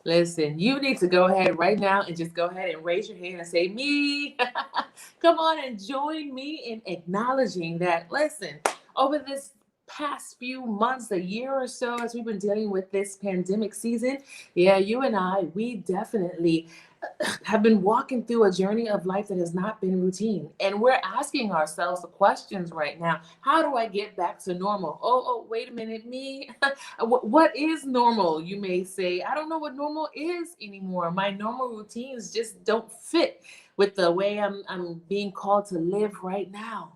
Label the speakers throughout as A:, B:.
A: Listen, you need to go ahead right now and just go ahead and raise your hand and say, me. Come on and join me in acknowledging that, listen, over this past few months, a year or so, as we've been dealing with this pandemic season, yeah, you and I, we definitely have been walking through a journey of life that has not been routine. And we're asking ourselves the questions right now. How do I get back to normal? Oh, wait a minute, me. What is normal? You may say, I don't know what normal is anymore. My normal routines just don't fit with the way I'm being called to live right now.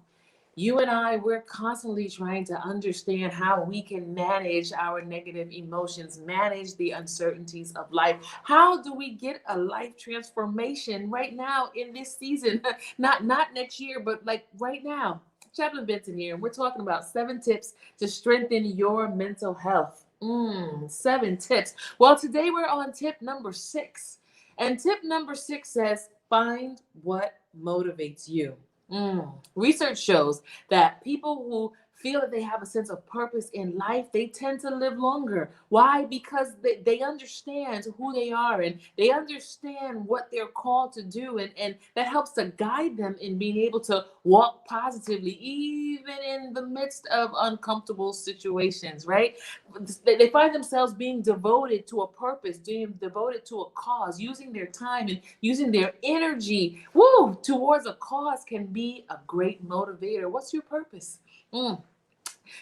A: You and I, we're constantly trying to understand how we can manage our negative emotions, manage the uncertainties of life. How do we get a life transformation right now in this season? Not next year, but like right now. Chaplain Benton here. We're talking about 7 tips to strengthen your mental health. 7 tips. Well, today we're on tip number 6. And tip number 6 says, find what motivates you. Research shows that people who feel that they have a sense of purpose in life, they tend to live longer. Why? Because they understand who they are and they understand what they're called to do. And that helps to guide them in being able to walk positively, even in the midst of uncomfortable situations, right? They find themselves being devoted to a purpose, being devoted to a cause, using their time and using their energy, towards a cause can be a great motivator. What's your purpose?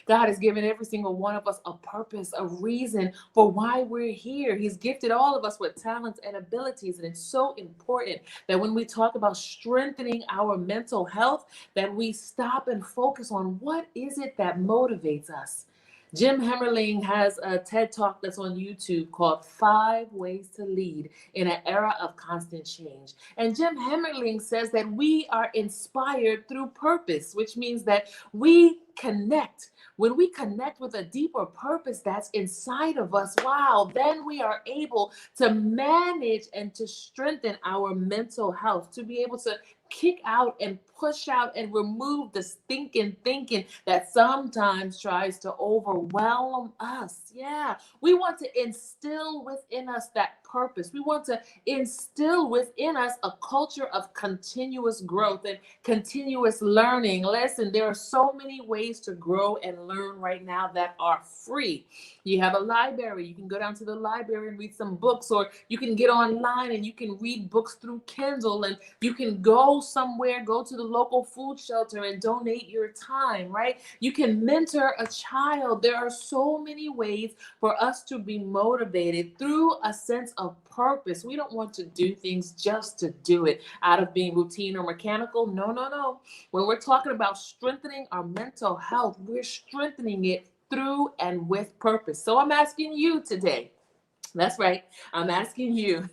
A: God has given every single one of us a purpose, a reason for why we're here. He's gifted all of us with talents and abilities. And it's so important that when we talk about strengthening our mental health, that we stop and focus on what is it that motivates us. Jim Hemmerling has a TED Talk that's on YouTube called 5 Ways to Lead in an Era of Constant Change. And Jim Hemmerling says that we are inspired through purpose, which means that we connect. When we connect with a deeper purpose that's inside of us, wow, then we are able to manage and to strengthen our mental health, to be able to kick out and push out and remove the stinking thinking that sometimes tries to overwhelm us. Yeah, we want to instill within us that purpose. We want to instill within us a culture of continuous growth and continuous learning. Listen, there are so many ways to grow and learn right now that are free. You have a library. You can go down to the library and read some books, or you can get online and you can read books through Kindle, and you can go somewhere, go to the local food shelter and donate your time, right? You can mentor a child. There are so many ways for us to be motivated through a sense of purpose. We don't want to do things just to do it out of being routine or mechanical. No, no, no. When we're talking about strengthening our mental health, we're strengthening it through and with purpose. So I'm asking you today, that's right, I'm asking you,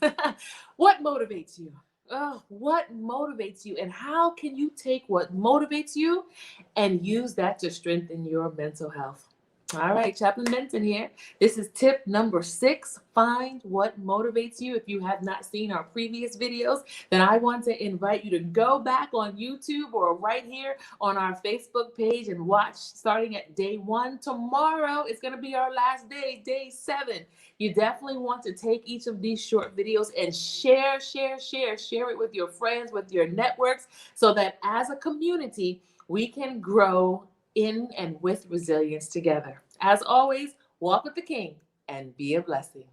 A: what motivates you? Oh, what motivates you, and how can you take what motivates you and use that to strengthen your mental health? All right, Chaplain Benton here. This is tip number 6. Find what motivates you. If you have not seen our previous videos, then I want to invite you to go back on YouTube or right here on our Facebook page and watch starting at day 1. Tomorrow is going to be our last day, day 7. You definitely want to take each of these short videos and share it with your friends, with your networks, so that as a community, we can grow in and with resilience together. As always, walk with the King and be a blessing.